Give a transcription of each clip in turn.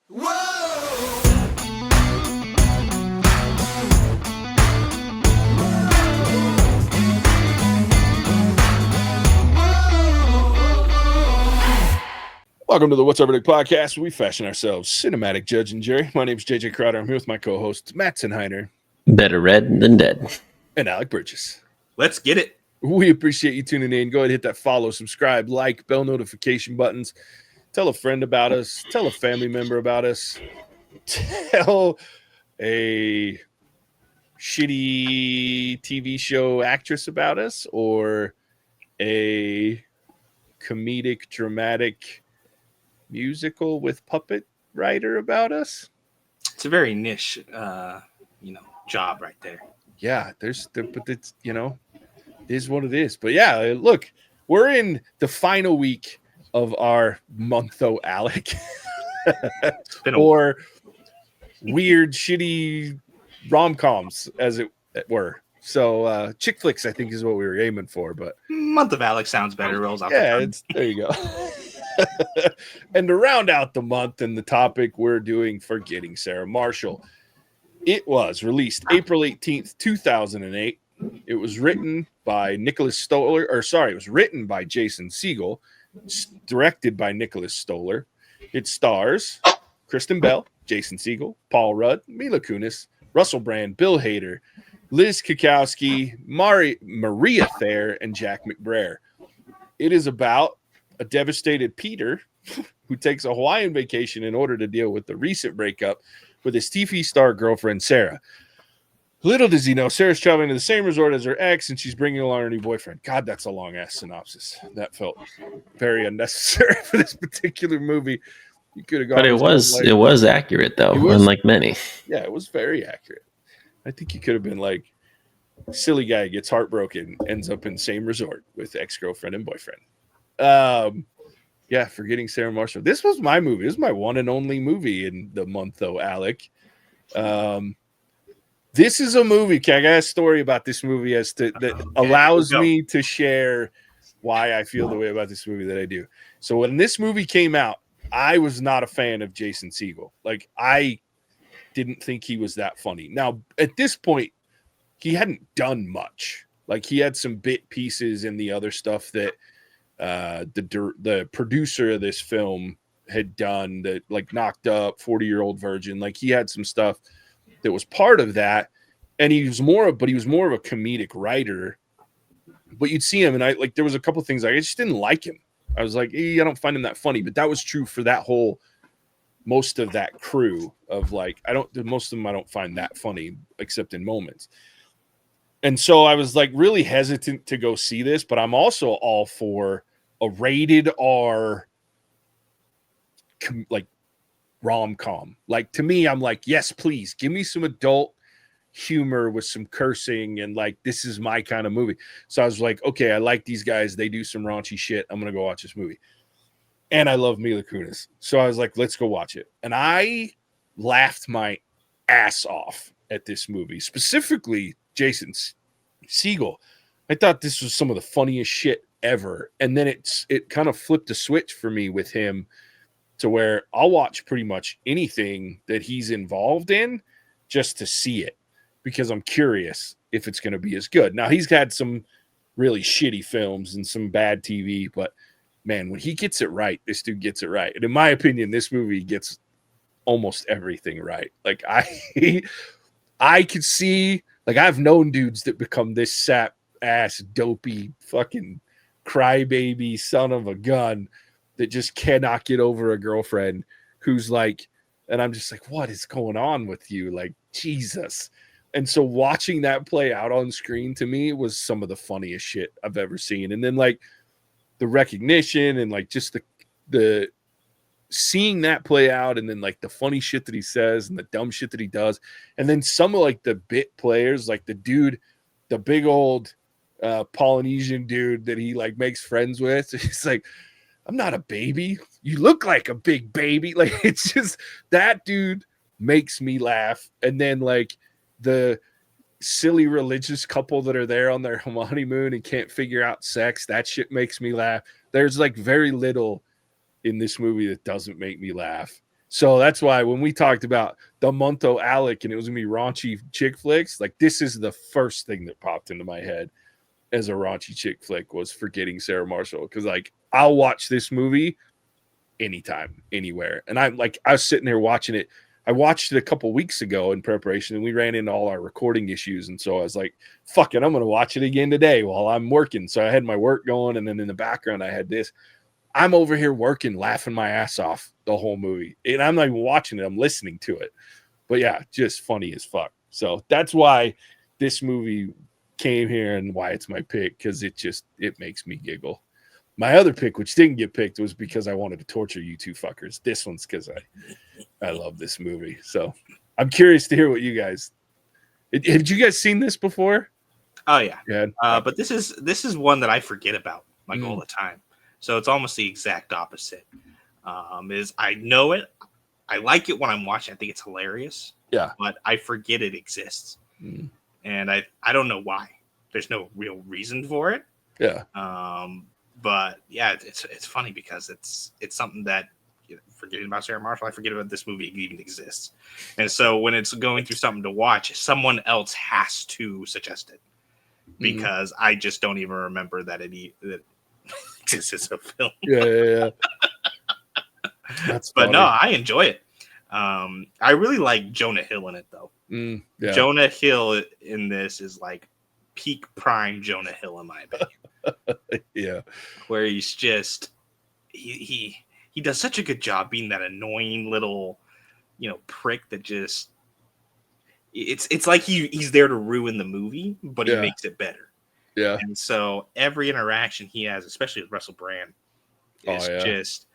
Welcome to the What's Our Verdict podcast. We fashion ourselves cinematic judge and jury. My name is JJ Crowder. I'm here with my co-hosts Mattson. Better red than dead. And Alec Burgess. Let's get it. We appreciate you tuning in. Go ahead and hit that follow, subscribe, like, bell notification buttons. Tell a friend about us. Tell a family member about us. Tell a shitty TV show actress about us, or a comedic, dramatic musical with puppet writer about us. It's a very niche, job right there. Yeah, but it's, it is what it is. But yeah, look, we're in the final week of our month, though, Alec. Or weird, shitty rom-coms, as it were. So chick flicks, I think, is what we were aiming for. But month of Alec sounds better. Rolls off. Yeah, there you go. And to round out the month and the topic, we're doing Forgetting Sarah Marshall. It was released April 18th, 2008. It was written by it was written by Jason Segel, directed by Nicholas Stoller. It stars Kristen Bell, Jason Segel, Paul Rudd, Mila Kunis, Russell Brand, Bill Hader, Liz Kukowski, Maria Thayer, and Jack McBrayer. It is about a devastated Peter who takes a Hawaiian vacation in order to deal with the recent breakup with his TV star girlfriend, Sarah. Little does he know, Sarah's traveling to the same resort as her ex, and she's bringing along her new boyfriend. God, that's a long-ass synopsis. That felt very unnecessary for this particular movie. You could have gone. But it was accurate, though, unlike many. Yeah, it was very accurate. I think you could have been like, silly guy gets heartbroken, ends up in same resort with ex-girlfriend and boyfriend. Forgetting Sarah Marshall. This was my movie. This is my one and only movie in the month, though, Alec. This is a movie. I got a story about this movie that allows me to share why I feel the way about this movie that I do. So when this movie came out, I was not a fan of Jason Segel. Like, I didn't think he was that funny. Now, at this point, he hadn't done much. Like, he had some bit pieces in the other stuff that the producer of this film had done, that like Knocked Up, 40-Year-Old Virgin. Like, he had some stuff that was part of that, and he was more of a comedic writer. But you'd see him, and there was a couple things I just didn't like him. I was like, I don't find him that funny. But that was true for most of that crew of most of them I don't find that funny except in moments. And so I was like really hesitant to go see this, but I'm also all for a rated R rom-com. Like, to me, I'm like, yes, please give me some adult humor with some cursing, and like, this is my kind of movie. So I was like, okay, I like these guys. They do some raunchy shit. I'm going to go watch this movie. And I love Mila Kunis. So I was like, let's go watch it. And I laughed my ass off at this movie, specifically Jason Segel. I thought this was some of the funniest shit ever. And then it kind of flipped a switch for me with him to where I'll watch pretty much anything that he's involved in just to see it, because I'm curious if it's going to be as good. Now, he's had some really shitty films and some bad TV, but man, when he gets it right, this dude gets it right. And in my opinion, this movie gets almost everything right. Like, I could see, like, I've known dudes that become this sap ass, dopey, fucking crybaby son of a gun that just cannot get over a girlfriend who's like, and I'm just like, what is going on with you? Like, Jesus. And so watching that play out on screen, to me, was some of the funniest shit I've ever seen. And then like the recognition and like just the seeing that play out, and then like the funny shit that he says and the dumb shit that he does. And then some of like the bit players, like the dude, the big old Polynesian dude that he like makes friends with. He's like, I'm not a baby. You look like a big baby. Like, it's just, that dude makes me laugh. And then like the silly religious couple that are there on their honeymoon and can't figure out sex, that shit makes me laugh. There's like very little in this movie that doesn't make me laugh. So that's why when we talked about the Monto Alec and it was gonna be raunchy chick flicks, like this is the first thing that popped into my head as a raunchy chick flick was Forgetting Sarah Marshall. Because like I'll watch this movie anytime, anywhere. And I'm like, I was sitting there watching it. I watched it a couple weeks ago in preparation, and we ran into all our recording issues. And so I was like, fuck it, I'm gonna watch it again today while I'm working. So I had my work going, and then in the background I had this. I'm over here working, laughing my ass off the whole movie. And I'm not even watching it, I'm listening to it. But yeah, just funny as fuck. So that's why this movie came here and why it's my pick, because it makes me giggle. My other pick, which didn't get picked, was because I wanted to torture you two fuckers. This one's because I love this movie. So I'm curious to hear what you guys. Had you guys seen this before? Oh yeah. Yeah. But this is one that I forget about like all the time. So it's almost the exact opposite. Is I know it, I like it when I'm watching. I think it's hilarious. Yeah. But I forget it exists, and I don't know why. There's no real reason for it. Yeah. But yeah, it's funny because it's something that, forgetting about Sarah Marshall, I forget about this movie even exists. And so when it's going through something to watch, someone else has to suggest it, because I just don't even remember that that exists as a film. Yeah. That's but funny. no, I enjoy it. I really like Jonah Hill in it though. Yeah. Jonah Hill in this is like peak prime Jonah Hill in my opinion. Yeah, where he's just he does such a good job being that annoying little prick that just it's like he's there to ruin the movie, but he makes it better. Yeah. And so every interaction he has, especially with Russell Brand, is just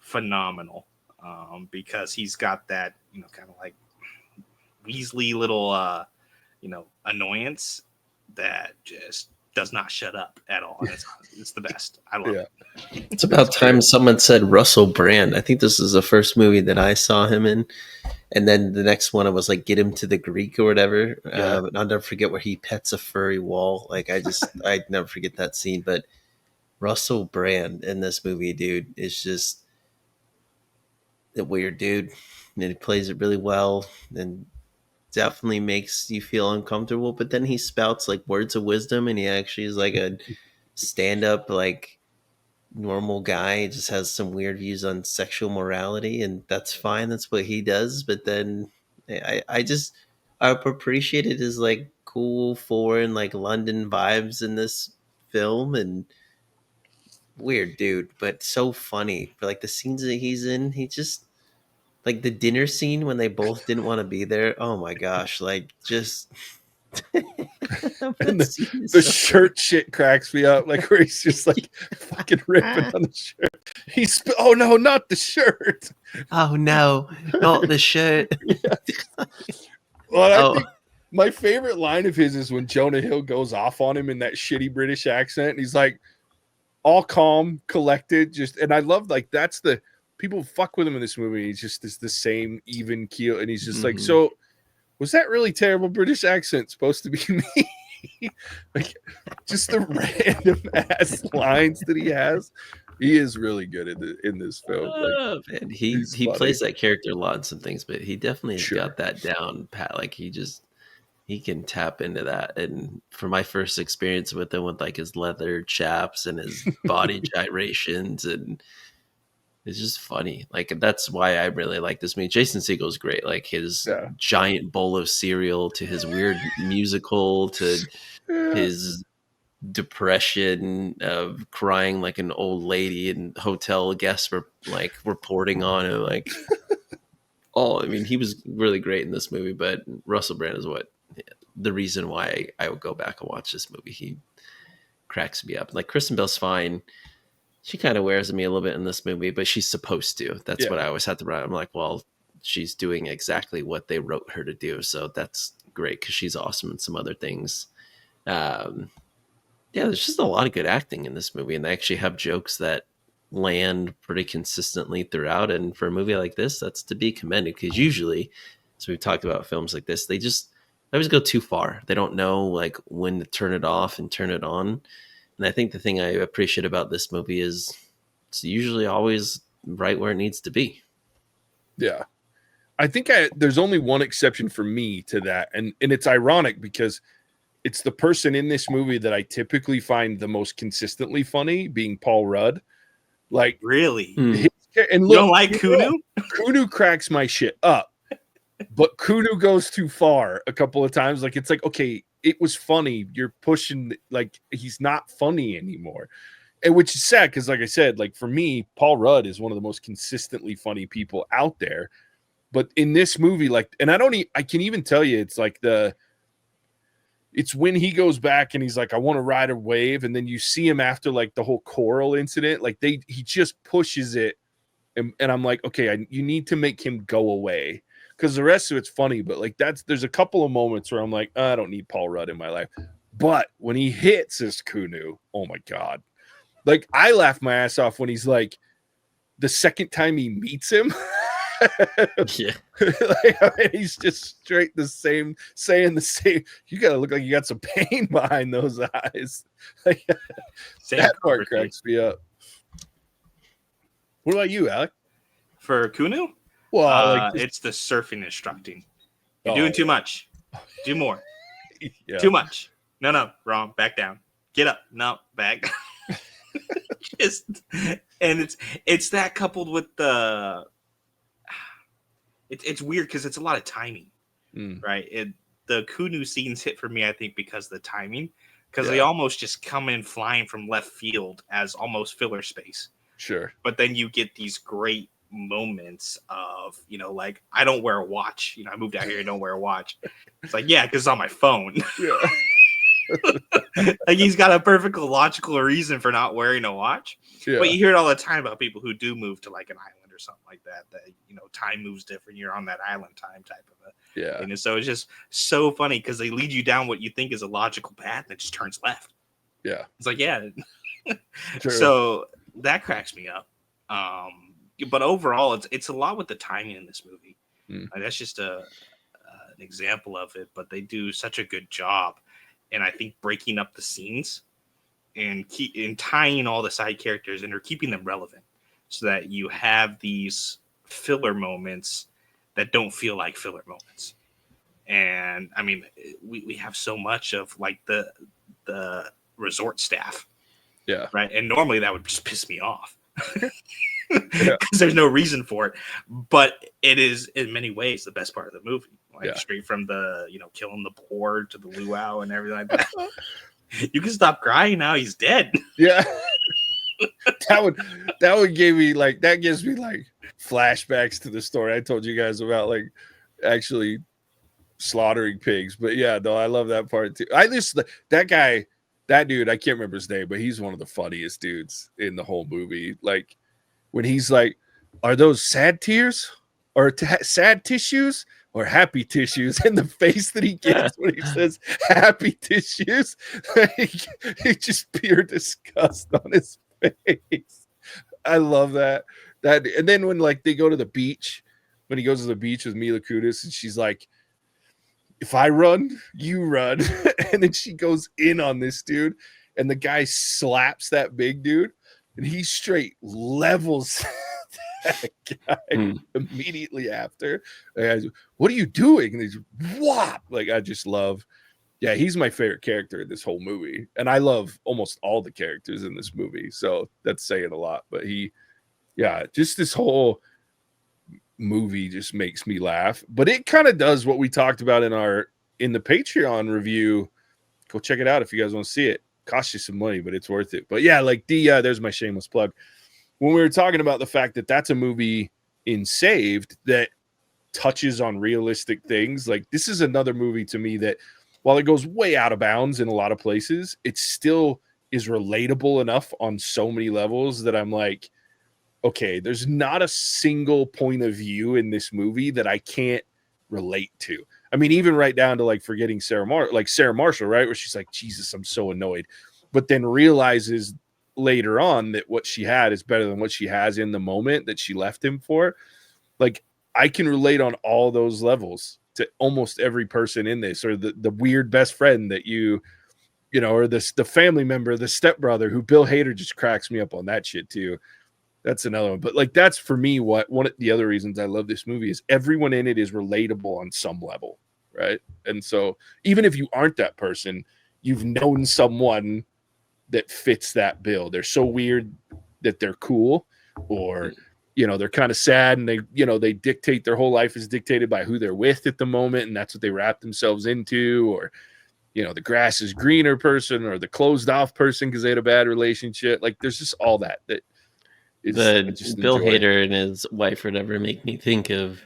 phenomenal, because he's got that kind of like Weasley little annoyance that just does not shut up at all. It's the best. I love it. It's about time someone said Russell Brand. I think this is the first movie that I saw him in. And then the next one, I was like, Get Him to the Greek or whatever. I'll never forget where he pets a furry wall. Like I'd never forget that scene. But Russell Brand in this movie, dude, is just a weird dude. And he plays it really well. And definitely makes you feel uncomfortable, but then he spouts like words of wisdom, and he actually is like a stand-up like normal guy. He just has some weird views on sexual morality, and that's fine, that's what he does. But then I appreciate it as like cool foreign like London vibes in this film, and weird dude, but so funny. For like the scenes that he's in, he just like the dinner scene when they both didn't want to be there. Oh my gosh. Like just and the shirt shit cracks me up. Like where he's just like fucking ripping on the shirt. Oh no, not the shirt. Oh no, not the shirt. Well, I think my favorite line of his is when Jonah Hill goes off on him in that shitty British accent. And he's like all calm, collected, and I love like that's the people fuck with him in this movie. He's just the same even keel, and he's just like, so was that really terrible British accent supposed to be me? Like just the random ass lines that he has. He is really good in this film. Man, he plays that character a lot in some things, but he definitely has got that down pat. Like he can tap into that. And for my first experience with him, with like his leather chaps and his body gyrations, and it's just funny. Like that's why I really like this movie. Jason Segel is great. Like his giant bowl of cereal to his weird musical to his depression of crying like an old lady, and hotel guests were like reporting on him. Like, I mean, he was really great in this movie. But Russell Brand is the reason why I would go back and watch this movie. He cracks me up. Like Kristen Bell's fine. She kind of wears me a little bit in this movie, but she's supposed to. That's what I always have to write. I'm like, well, she's doing exactly what they wrote her to do. So that's great because she's awesome in some other things. There's just a lot of good acting in this movie. And they actually have jokes that land pretty consistently throughout. And for a movie like this, that's to be commended, because usually, as we've talked about films like this, they always go too far. They don't know like when to turn it off and turn it on. And I think the thing I appreciate about this movie is it's usually always right where it needs to be. Yeah. I think there's only one exception for me to that. And it's ironic because it's the person in this movie that I typically find the most consistently funny, being Paul Rudd. Like, really? and You look, don't like Kunu? Kunu cracks my shit up, but Kunu goes too far a couple of times. Like, it's like, okay, it was funny. You're pushing, like, he's not funny anymore. And which is sad because, like I said, like for me, Paul Rudd is one of the most consistently funny people out there. But in this movie, like, and I can even tell you, it's like it's when he goes back and he's like, I want to ride a wave. And then you see him after like the whole choral incident, like he just pushes it. And I'm like, okay, you need to make him go away because the rest of it's funny. But like, there's a couple of moments where I'm like, I don't need Paul Rudd in my life. But when he hits his Kunu, oh my God. Like I laugh my ass off when he's like, the second time he meets him, Yeah. like, I mean, he's just straight the same, saying the same. You gotta look like you got some pain behind those eyes. Like, that part cracks me up. What about you, Alec? For Kunu? Well, it's the surfing instructing. You're doing too much. Do more. Yeah. Too much. No, wrong. Back down. Get up. No, back. And it's that coupled with the. It's weird because it's a lot of timing, right? The Kunu scenes hit for me, I think, because of the timing, because they almost just come in flying from left field as almost filler space. Sure. But then you get these great moments of, like, I don't wear a watch. I moved out here and don't wear a watch. It's like, yeah, because it's on my phone. Yeah. Like, he's got a perfect logical reason for not wearing a watch. Yeah. But you hear it all the time about people who do move to like an island or something like that time moves different. You're on that island time type of a. Yeah. And so it's just so funny because they lead you down what you think is a logical path and it just turns left. Yeah. It's like, yeah. So that cracks me up. But overall, it's a lot with the timing in this movie. Like, that's just an example of it. But they do such a good job, and I think breaking up the scenes and tying all the side characters and they're keeping them relevant, so that you have these filler moments that don't feel like filler moments. And I mean, we have so much of like the resort staff. Yeah. Right. And normally that would just piss me off because there's no reason for it. But it is in many ways the best part of the movie. Like straight from the, killing the boar to the luau and everything like that. You can stop crying now. He's dead. Yeah. that gives me like flashbacks to the story I told you guys about, like actually slaughtering pigs. But yeah, no, I love that part too. That dude, I can't remember his name, but he's one of the funniest dudes in the whole movie. Like when he's like, are those sad tears or sad tissues or happy tissues? And the face that he gets when he says happy tissues, like, just pure disgust on his face. I love that. And then when like they go to the beach, when he goes to the beach with Mila Kunis and she's like, if I run, you run. And then she goes in on this dude and the guy slaps that big dude and he straight levels that guy immediately after. What are you doing? And he's whop. Like, I just love, he's my favorite character in this whole movie. And I love almost all the characters in this movie. So that's saying a lot. But just this whole movie just makes me laugh. But it kind of does what we talked about in the Patreon review. Go check it out if you guys want to see it. Costs you some money, but it's worth it. But yeah, like there's my shameless plug. When we were talking about the fact that that's a movie in Saved that touches on realistic things, like this is another movie to me that while it goes way out of bounds in a lot of places, it still is relatable enough on so many levels that I'm like, okay, there's not a single point of view in this movie that I can't relate to. I mean, even right down to like forgetting Sarah Marshall, right? Where she's like, Jesus, I'm so annoyed. But then realizes later on that what she had is better than what she has in the moment that she left him for. Like, I can relate on all those levels to almost every person in this, or the weird best friend that or the family member, the stepbrother who Bill Hader just cracks me up on that shit too. That's another one. But like that's for me what one of the other reasons I love this movie is everyone in it is relatable on some level, right? And so even if you aren't that person, you've known someone that fits that bill. They're so weird that they're cool, or they're kind of sad and they dictate their whole life is dictated by who they're with at the moment, and that's what they wrap themselves into, or the grass is greener person, or the closed off person because they had a bad relationship. Like there's just all that the Bill Hader and his wife would ever make me think of,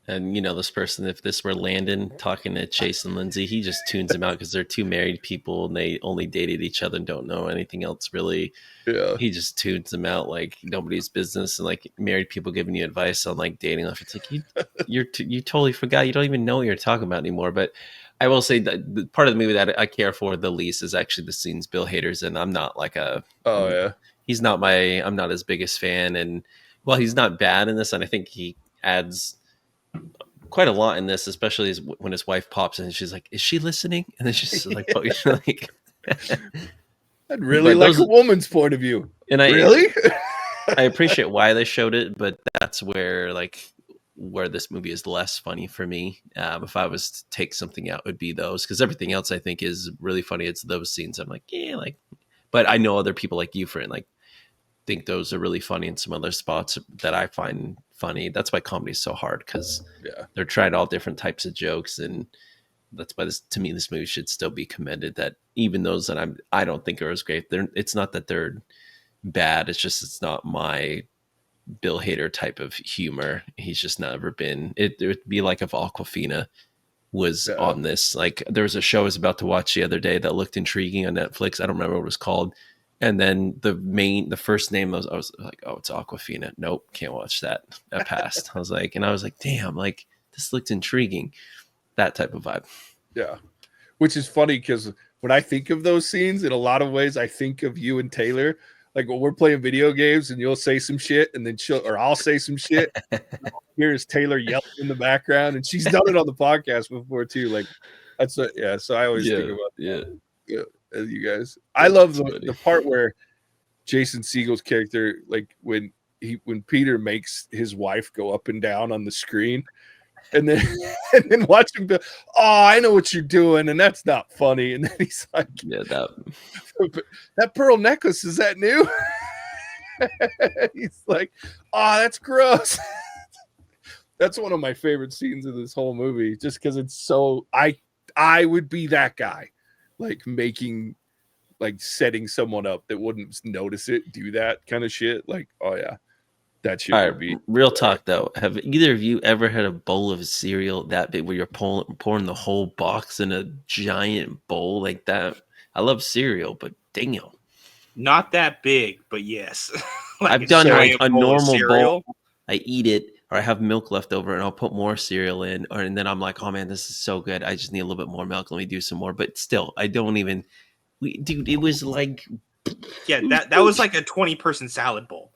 and this person, if this were Landon talking to Chase and Lindsay, he just tunes them out because they're two married people and they only dated each other and don't know anything else really. Yeah. He just tunes them out like nobody's business, and like married people giving you advice on like dating life. It's like you totally forgot. You don't even know what you're talking about anymore. But I will say that the part of the movie that I care for the least is actually the scenes Bill Hader's in. I'm not like he's not I'm not his biggest fan, and well, he's not bad in this, and I think he adds quite a lot in this, especially when his wife pops in and she's like, "Is she listening?" And then she's like, like I'd really like a woman's point of view. And I appreciate why they showed it, but that's where this movie is less funny for me. If I was to take something out, it would be those, because everything else I think is really funny. It's those scenes I'm like, yeah, like, but I know other people like you, friend, like think those are really funny in some other spots that I find funny. That's why comedy is so hard, because they're trying all different types of jokes, and that's why this movie should still be commended. That even those that I don't think are as great, it's not that they're bad. It's just it's not my Bill Hader type of humor. He's just never been. It would be like if Awkwafina was on this. Like there was a show I was about to watch the other day that looked intriguing on Netflix. I don't remember what it was called. And then the first name I was like, oh, it's Awkwafina. Nope, can't watch that. I passed. I was like, damn, like this looked intriguing. That type of vibe. Yeah. Which is funny because when I think of those scenes, in a lot of ways, I think of you and Taylor. Like when we're playing video games and you'll say some shit and then I'll say some shit. Here's Taylor yelling in the background, and she's done it on the podcast before too. Like that's so I always think about you guys. I love the part where Jason Segel's character, like when Peter makes his wife go up and down on the screen, and then watch him go, "Oh, I know what you're doing," and that's not funny. And then he's like, "Yeah, that pearl necklace, is that new?" He's like, "Oh, that's gross." That's one of my favorite scenes of this whole movie, just because it's so. I would be that guy, like setting someone up that wouldn't notice it, do that kind of shit. Like, oh yeah. That should be real talk though. Have either of you ever had a bowl of cereal that big where you're pouring the whole box in a giant bowl like that? I love cereal, but damn, not that big, but yes. Like I've done like a normal bowl. I eat it, or I have milk left over, and I'll put more cereal in, and then I'm like, oh man, this is so good. I just need a little bit more milk. Let me do some more. But still, I don't even. Dude, it was like, that was like a 20-person salad bowl.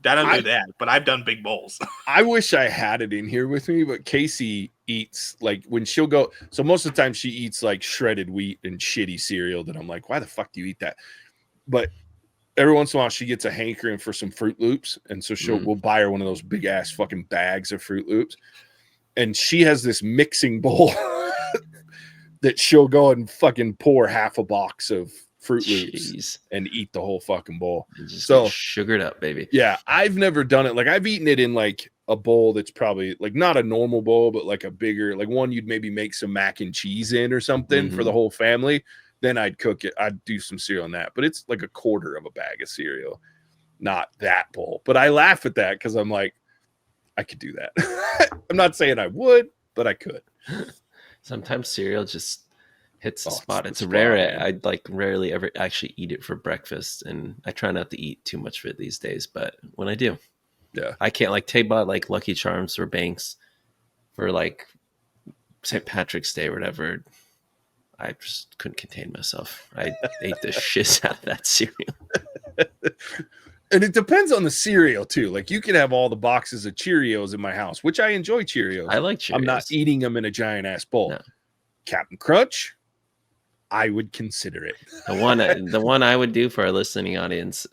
I don't do that, but I've done big bowls. I wish I had it in here with me, but Casey eats like when she'll go. So most of the time she eats like shredded wheat and shitty cereal that I'm like, why the fuck do you eat that? But every once in a while she gets a hankering for some Fruit Loops. And so we'll buy her one of those big ass fucking bags of Fruit Loops. And she has this mixing bowl that she'll go and fucking pour half a box of Fruit Loops and eat the whole fucking bowl. Just so sugared up, baby. Yeah, I've never done it. Like I've eaten it in like a bowl that's probably like not a normal bowl, but like a bigger, like one you'd maybe make some mac and cheese in or something for the whole family. Then I'd cook it. I'd do some cereal in that, but it's like a quarter of a bag of cereal, not that bowl. But I laugh at that because I'm like, I could do that. I'm not saying I would, but I could. Sometimes cereal just hits the spot. It's rare. I like rarely ever actually eat it for breakfast, and I try not to eat too much of it these days. But when I do, I can't. Like Tay bought like Lucky Charms or Banks for like St. Patrick's Day or whatever. I just couldn't contain myself. I ate the shit out of that cereal. And it depends on the cereal too. Like you can have all the boxes of Cheerios in my house, which I enjoy Cheerios. I like Cheerios. I'm not eating them in a giant ass bowl. No. Captain Crunch, I would consider it. The one I would do for our listening audience,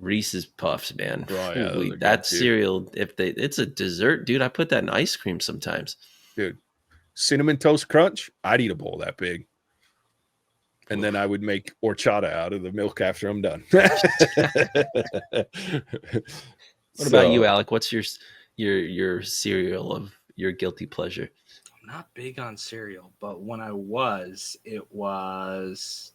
Reese's Puffs, man. Oh, yeah, those are That good, too. cereal, it's a dessert, dude. I put that in ice cream sometimes. Dude, Cinnamon Toast Crunch, I'd eat a bowl that big. And then I would make horchata out of the milk after I'm done. What about you, Alec? What's your cereal of your guilty pleasure? I'm not big on cereal, but when I was, it was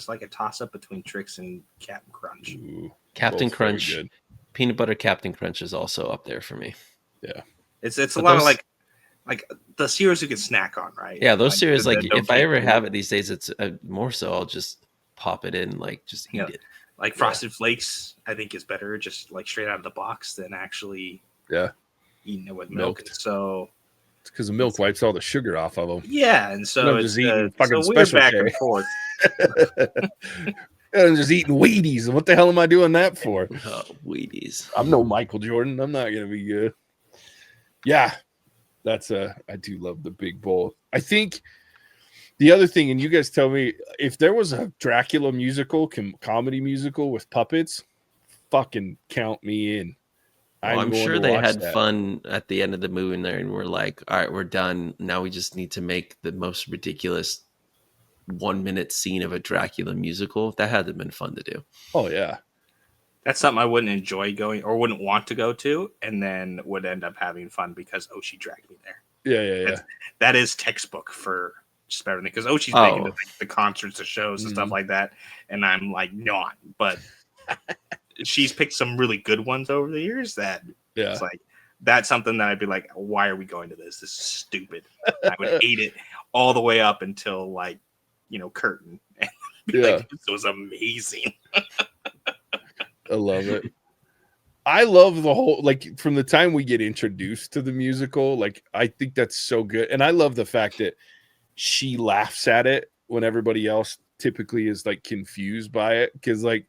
like a toss up between Trix and Captain Crunch. Ooh, Captain both very Crunch, good. peanut butter Captain Crunch is also up there for me. Yeah, it's a But lot those- of like the cereals you can snack on, right? Yeah, those cereals, the- like the if I ever bacon, have it these days, it's more so I'll just pop it in, like just eat Yeah. it. like Frosted Flakes, I think is better just like straight out of the box than actually eating it with milk. Milked. So it's because the milk wipes all the sugar off of them. yeah, and so I'm it's just eating fucking so weird Special back K. and forth. I'm just eating Wheaties. And what the hell am I doing that for? Oh, Wheaties. I'm no Michael Jordan. I'm not gonna be good. Yeah, I do love the big bowl. I think the other thing, and you guys tell me, if there was a Dracula musical, comedy musical with puppets, fucking count me in. Well, I'm going sure to they watch had that. fun at the end of the movie there, and we're like, all right, we're done. Now we just need to make the most ridiculous 1 minute scene of a Dracula musical. That had to have been fun to do. Oh yeah, That's something I wouldn't enjoy going or wouldn't want to go to, and then would end up having fun because Oshi dragged me there. yeah. That is textbook for just about everything because Oshi's Oh. big into the concerts, the shows, and stuff like that, and I'm like not. But she's picked some really good ones over the years that Yeah. it's like that's something that I'd be like, why are we going to this? This is stupid. I would hate it all the way up until like curtain. And be like, this was amazing. I love it. I love the whole, like, from the time we get introduced to the musical, like, I think that's so good. And I love the fact that she laughs at it when everybody else typically is like confused by it. Cause like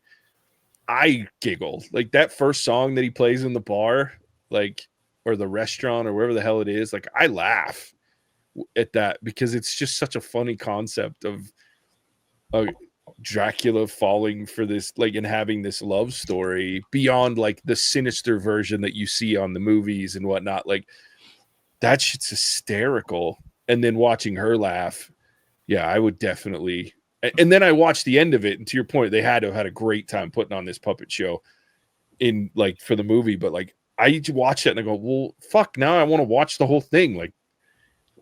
I giggle. Like that first song that he plays in the bar, like, or the restaurant or wherever the hell it is, like I laugh at that because it's just such a funny concept of Dracula falling for this, like, and having this love story beyond like the sinister version that you see on the movies and whatnot. Like that shit's hysterical. And then watching her laugh, yeah, I would definitely. And then I watched the end of it, and to your point, they had to have had a great time putting on this puppet show in like for the movie. But like I watch it and I go, well, fuck, now I want to watch the whole thing. Like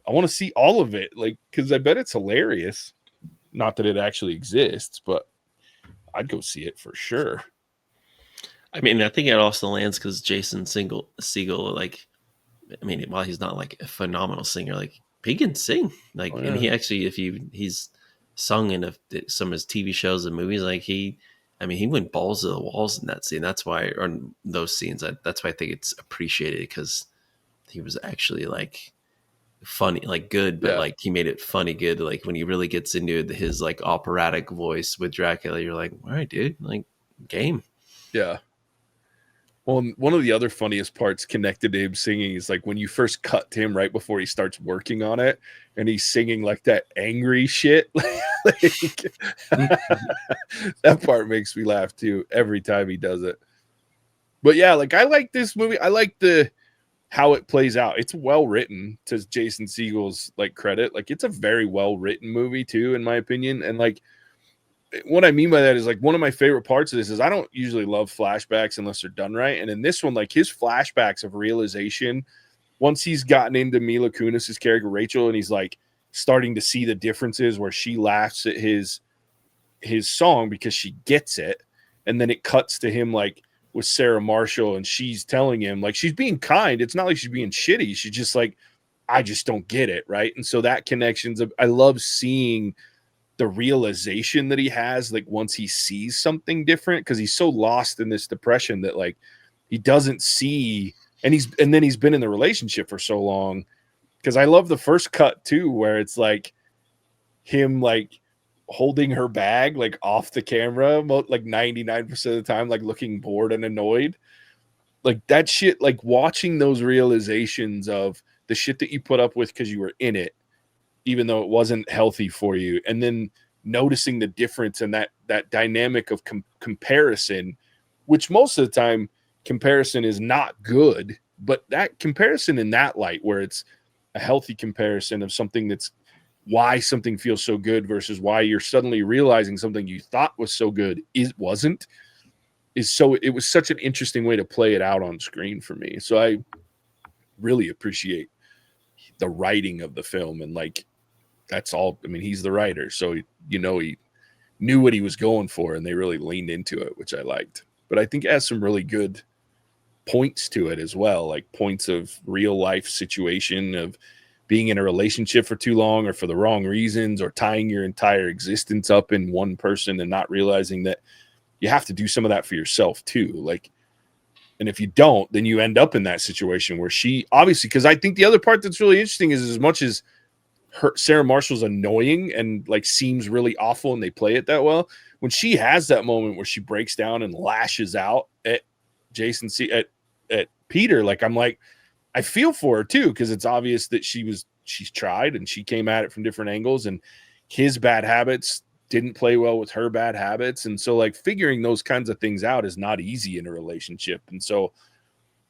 I want to see all of it, like, because I bet it's hilarious. Not that it actually exists, but I'd go see it for sure. I mean, I think it also lands because Jason Segel, like, I mean, while he's not like a phenomenal singer, like he can sing, like, and he actually, he's sung in some of his TV shows and movies, like he went balls to the walls in that scene. That's why, or those scenes, that's why I think it's appreciated because he was actually like funny, like good, but like he made it funny good. Like when he really gets into his like operatic voice with Dracula, you're like, all right, dude, like game. Yeah. Well, one of the other funniest parts connected to him singing is like when you first cut to him right before he starts working on it, and he's singing like that angry shit. That part makes me laugh too every time he does it. But yeah, like I like this movie. I like how it plays out. It's well written, to Jason Segel's like credit. Like it's a very well written movie too, in my opinion. And like what I mean by that is like one of my favorite parts of this is I don't usually love flashbacks unless they're done right. And in this one, like his flashbacks of realization, once he's gotten into Mila Kunis's character Rachel, and he's like starting to see the differences where she laughs at his song because she gets it, and then it cuts to him like with Sarah Marshall, and she's telling him like she's being kind. It's not like she's being shitty. She's just like, I just don't get it, right? And so that connections, I love seeing the realization that he has, like once he sees something different, because he's so lost in this depression that like he doesn't see, and then he's been in the relationship for so long. Because I love the first cut too, where it's like him like holding her bag like off the camera, like 99% of the time, like looking bored and annoyed. Like that shit, like watching those realizations of the shit that you put up with because you were in it, even though it wasn't healthy for you, and then noticing the difference and that dynamic of comparison which most of the time comparison is not good, but that comparison in that light where it's a healthy comparison of something that's why something feels so good versus why you're suddenly realizing something you thought was so good wasn't, it was such an interesting way to play it out on screen for me. So I really appreciate the writing of the film, and like that's all. I mean, he's the writer, so he knew what he was going for, and they really leaned into it, which I liked. But I think it has some really good points to it as well, like points of real life situation of being in a relationship for too long or for the wrong reasons, or tying your entire existence up in one person and not realizing that you have to do some of that for yourself too. Like, and if you don't, then you end up in that situation where she obviously, because I think the other part that's really interesting is as much as Sarah Marshall's annoying and like seems really awful and they play it that well, when she has that moment where she breaks down and lashes out at at Peter, like I'm like, I feel for her too, because it's obvious that she's tried and she came at it from different angles, and his bad habits didn't play well with her bad habits. And so like figuring those kinds of things out is not easy in a relationship. And so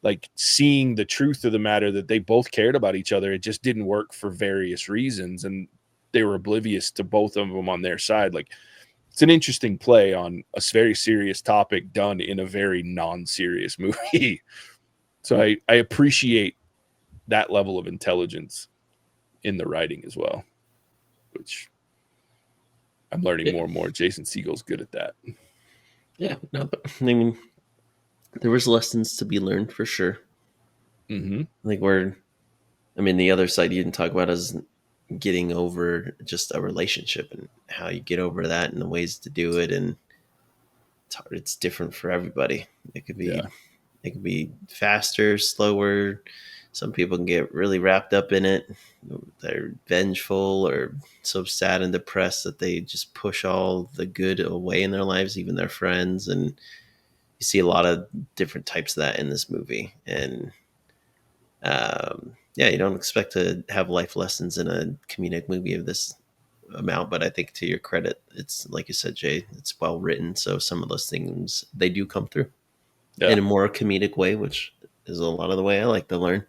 like seeing the truth of the matter that they both cared about each other, it just didn't work for various reasons, and they were oblivious to both of them on their side. Like it's an interesting play on a very serious topic done in a very non-serious movie. So I appreciate that level of intelligence in the writing as well, which I'm learning more and more. Jason Segel's good at that. Yeah, no, I mean, there was lessons to be learned for sure. Mm-hmm. Like the other side you didn't talk about is getting over just a relationship and how you get over that and the ways to do it. And it's hard. It's different for everybody. It could be faster, slower. Some people can get really wrapped up in it. They're vengeful or so sad and depressed that they just push all the good away in their lives, even their friends. And you see a lot of different types of that in this movie. And you don't expect to have life lessons in a comedic movie of this amount, but I think to your credit, it's like you said, Jay, it's well written. So some of those things, they do come through in a more comedic way, which is a lot of the way I like to learn.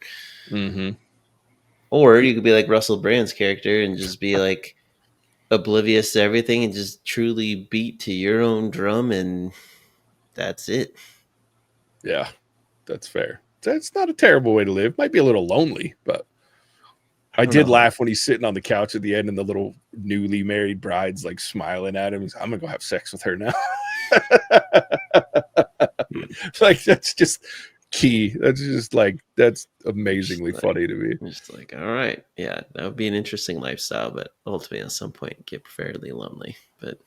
Mm-hmm. Or you could be like Russell Brand's character and just be like oblivious to everything and just truly beat to your own drum, and that's it. Yeah, that's fair. That's not a terrible way to live. Might be a little lonely, but I did laugh when he's sitting on the couch at the end and the little newly married bride's like smiling at him. He's like, I'm gonna go have sex with her now. Like that's just key. That's just like that's amazingly funny to me. Just like, all right, yeah, that would be an interesting lifestyle, but ultimately at some point get fairly lonely. But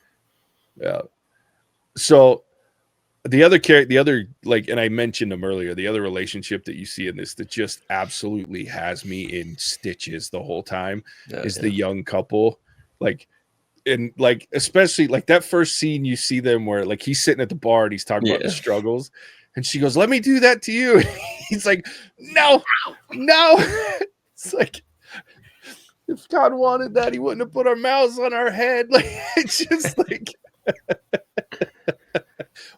yeah. So the other like, and I mentioned them earlier, the other relationship that you see in this that just absolutely has me in stitches the whole time is the young couple. Like, and like, especially like that first scene you see them where like he's sitting at the bar and he's talking about the struggles, and she goes, "Let me do that to you." He's like, no. It's like, if God wanted that, he wouldn't have put our mouths on our head. Like, it's just like,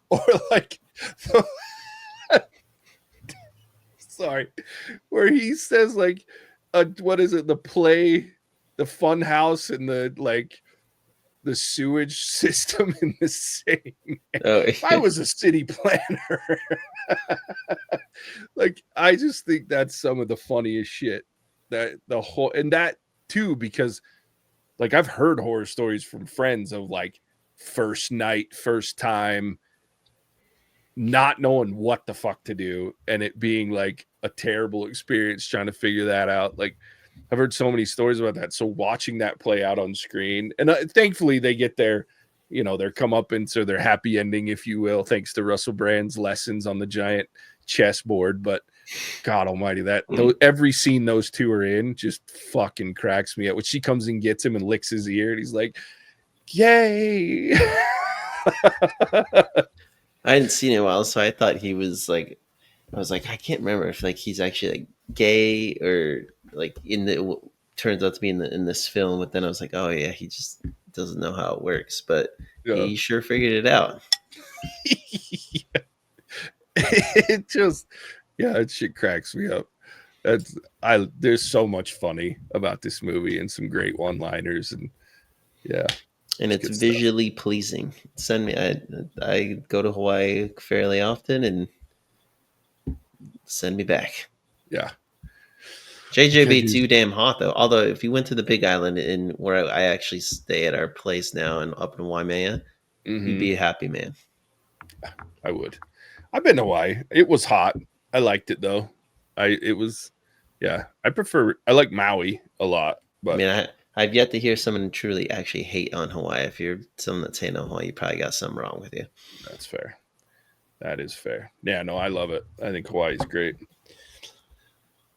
or like, sorry, where he says like, what is it? The play, the fun house, and the like, the sewage system in the same. If I was a city planner, like I just think that's some of the funniest shit that the whole, and that too, because like I've heard horror stories from friends of like first night, first time, not knowing what the fuck to do, and it being like a terrible experience trying to figure that out. Like I've heard so many stories about that. So watching that play out on screen, and thankfully they get their, their comeuppance or their happy ending, if you will, thanks to Russell Brand's lessons on the giant chessboard. But God almighty, every scene those two are in just fucking cracks me up. When she comes and gets him and licks his ear, and he's like, yay. I hadn't seen it in a while, so I thought he was like, I was like, I can't remember if like he's actually like gay or like turns out to be in this film. But then I was like, oh yeah, he just doesn't know how it works. But he sure figured it out. Yeah. It just, yeah, that shit cracks me up. There's so much funny about this movie and some great one-liners, and yeah, And it's good stuff. visually pleasing. Send me. I go to Hawaii fairly often, and send me back. Yeah, JJ too damn hot though. Although if you went to the Big Island in where I actually stay at our place now and up in Waimea, you'd be a happy man. I would. I've been to Hawaii. It was hot. I liked it though. Yeah. I like Maui a lot, but I mean, I've yet to hear someone truly actually hate on Hawaii. If you're someone that's hating on Hawaii, you probably got something wrong with you. that's fair. That is fair. Yeah, no, I love it. I think Hawaii's great.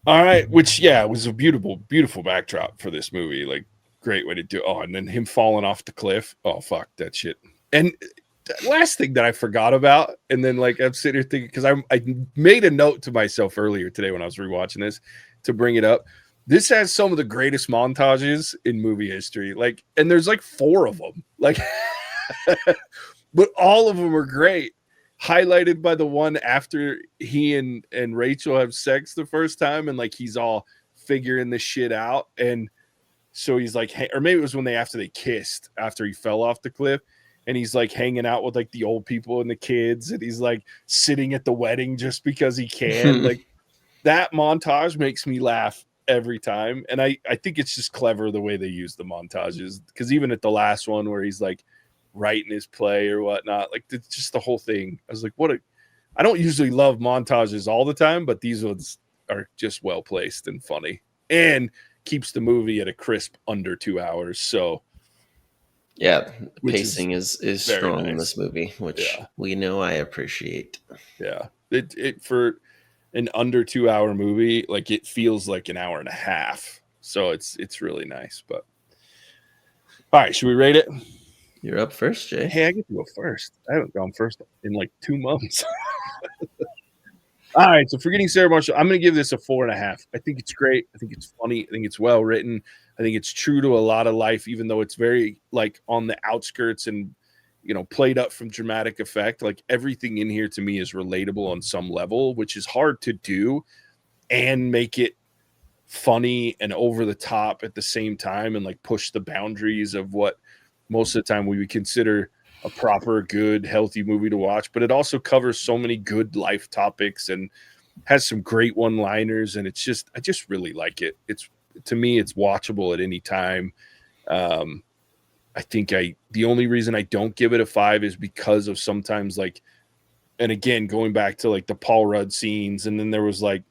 All right, which was a beautiful, beautiful backdrop for this movie. Like, great way to do. Oh, and then him falling off the cliff. Oh, fuck that shit. And the last thing that I forgot about, and then like I'm sitting here thinking because I made a note to myself earlier today when I was rewatching this to bring it up. This has some of the greatest montages in movie history. Like, and there's like 4 of them. Like, but all of them are great. Highlighted by the one after he and Rachel have sex the first time, and like he's all figuring this shit out, and so he's like, or maybe it was after they kissed after he fell off the cliff, and he's like hanging out with like the old people and the kids, and he's like sitting at the wedding just because he can. Like that montage makes me laugh every time, and I think it's just clever the way they use the montages, because even at the last one where he's like writing his play or whatnot, like it's just the whole thing. I was like, I don't usually love montages all the time, but these ones are just well placed and funny, and keeps the movie at a crisp under 2 hours. So yeah, pacing is strong nice in this movie, which we know I appreciate. Yeah, it for an under 2 hour movie, like it feels like an hour and a half. So it's really nice. But all right, should we rate it? You're up first, Jay. Hey, I get to go first. I haven't gone first in like 2 months. All right, so Forgetting Sarah Marshall, I'm going to give this a 4.5. I think it's great. I think it's funny. I think it's well written. I think it's true to a lot of life, even though it's very like on the outskirts and played up from dramatic effect. Like everything in here to me is relatable on some level, which is hard to do and make it funny and over the top at the same time, and like push the boundaries of what most of the time we would consider a proper, good, healthy movie to watch. But it also covers so many good life topics and has some great one-liners, and I just really like it. To me, it's watchable at any time. I think the only reason I don't give it a 5 is because of sometimes like, and again, going back to like the Paul Rudd scenes, and then there was like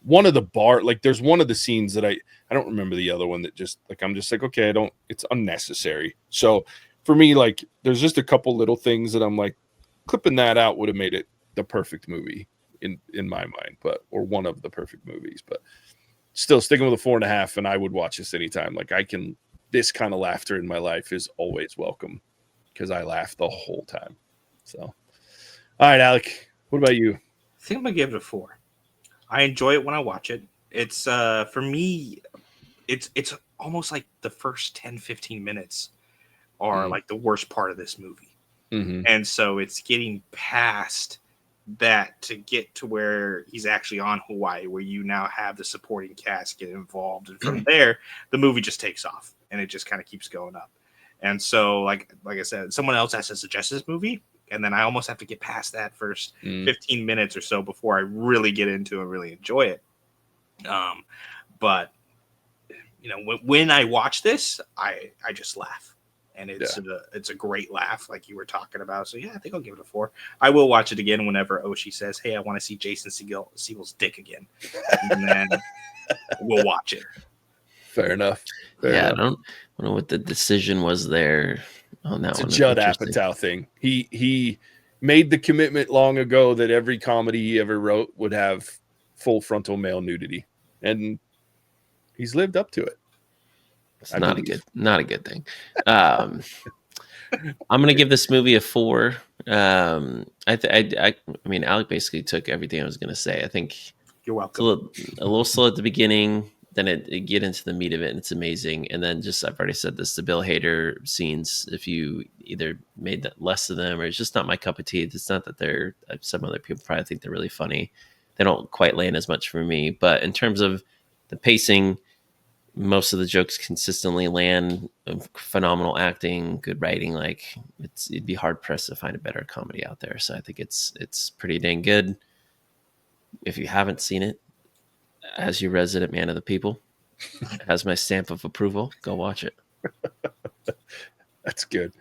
one of the there's one of the scenes that I don't remember the other one that just like, I'm just like, okay, it's unnecessary. So for me, like there's just a couple little things that I'm like, clipping that out would have made it the perfect movie in my mind, or one of the perfect movies, but still sticking with a 4.5, and I would watch this anytime. Like this kind of laughter in my life is always welcome because I laugh the whole time. So, all right, Alec, what about you? I think I'm gonna give it a 4. I enjoy it when I watch it. It's for me, it's almost like the first 10-15 minutes are like the worst part of this movie. And so it's getting past that to get to where he's actually on Hawaii, where you now have the supporting cast get involved, and from there the movie just takes off and it just kind of keeps going up. And so like I said, someone else has to suggest this movie, and then I almost have to get past that first 15 minutes or so before I really get into it and really enjoy it. But when I watch this, I just laugh, and it's a great laugh, like you were talking about. So yeah, I think I'll give it a 4. I will watch it again whenever Oshi says, "Hey, I want to see Jason Segel's dick again," and then we'll watch it. Fair enough. I don't know what the decision was there on that it's one. It's a Judd Apatow thing. He made the commitment long ago that every comedy he ever wrote would have full frontal male nudity, and he's lived up to it. It's not a good thing. I'm gonna give this movie a 4. I mean, Alec basically took everything I was gonna say. I think you're welcome. A little slow at the beginning. then it get into the meat of it, and it's amazing. And then just, I've already said this, the Bill Hader scenes, if you either made that less of them or it's just not my cup of tea. It's not that they're, some other people probably think they're really funny. They don't quite land as much for me. But in terms of the pacing, most of the jokes consistently land. Phenomenal acting, good writing. Like, it'd be hard pressed to find a better comedy out there. So I think it's pretty dang good. If you haven't seen it, as your resident man of the people, it has my stamp of approval. Go watch it. That's good.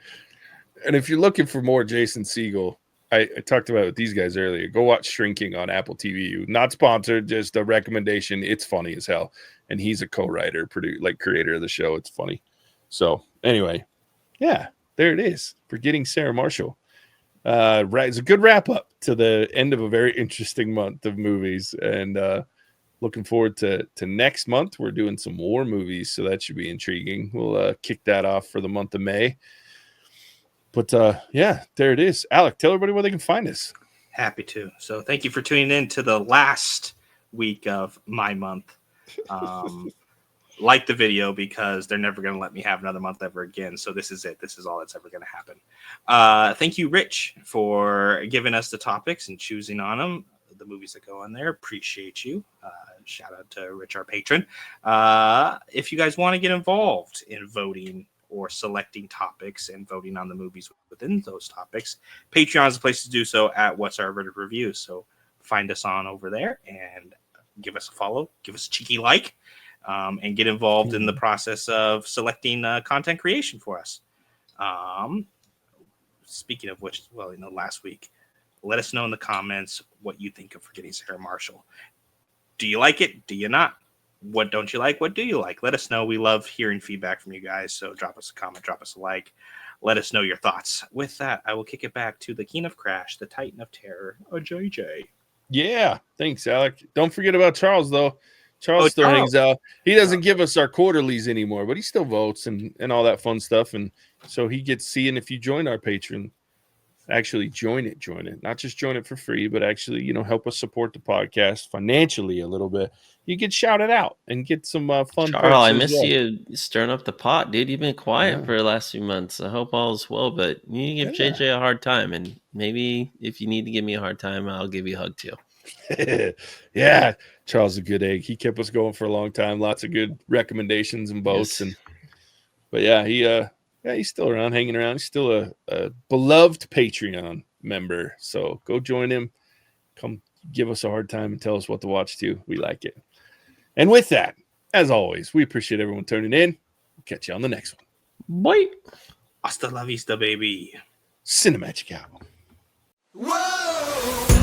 And if you're looking for more Jason Segel, I talked about it with these guys earlier. Go watch Shrinking on Apple TV. Not sponsored, just a recommendation. It's funny as hell. And he's a co-writer, creator of the show. It's funny. So anyway, yeah, there it is. Forgetting Sarah Marshall. Right, it's a good wrap up to the end of a very interesting month of movies. And looking forward to next month. We're doing some war movies, so that should be intriguing. We'll kick that off for the month of May. But yeah, there it is. Alec, tell everybody where they can find us. Happy to. So thank you for tuning in to the last week of my month. Like the video, because they're never going to let me have another month ever again. So this is it. This is all that's ever going to happen. Thank you, Rich, for giving us the topics and choosing on them, the movies that go on there. Appreciate you. Shout out to Rich, our patron. If you guys want to get involved in voting or selecting topics and voting on the movies within those topics, Patreon is the place to do so at What's Our Verdict Review. So find us on over there and give us a follow, give us a cheeky like, and get involved in the process of selecting content creation for us. Speaking of which, well, last week, let us know in the comments what you think of Forgetting Sarah Marshall. Do you like it? Do you not? What don't you like? What do you like? Let us know. We love hearing feedback from you guys. So drop us a comment, drop us a like. Let us know your thoughts. With that, I will kick it back to the King of Crash, the Titan of Terror, JJ. Yeah, thanks, Alec. Don't forget about Charles, though. Charles still hangs out. He doesn't give us our quarterlies anymore, but he still votes and all that fun stuff. And so he gets seeing if you join our Patreon. Actually join it. Not just join it for free, but actually, help us support the podcast financially a little bit. You get shouted out and get some fun. Charles, I miss you stirring up the pot, dude. You've been quiet for the last few months. I hope all is well, but you give JJ a hard time, and maybe if you need to give me a hard time, I'll give you a hug too. Yeah, Charles is a good egg. He kept us going for a long time. Lots of good recommendations and votes, but yeah, he's still around, hanging around. He's still a beloved Patreon member. So go join him. Come give us a hard time and tell us what to watch too. We like it. And with that, as always, we appreciate everyone tuning in. We'll catch you on the next one. Bye. Hasta la vista, baby. Cinemagic out. Whoa!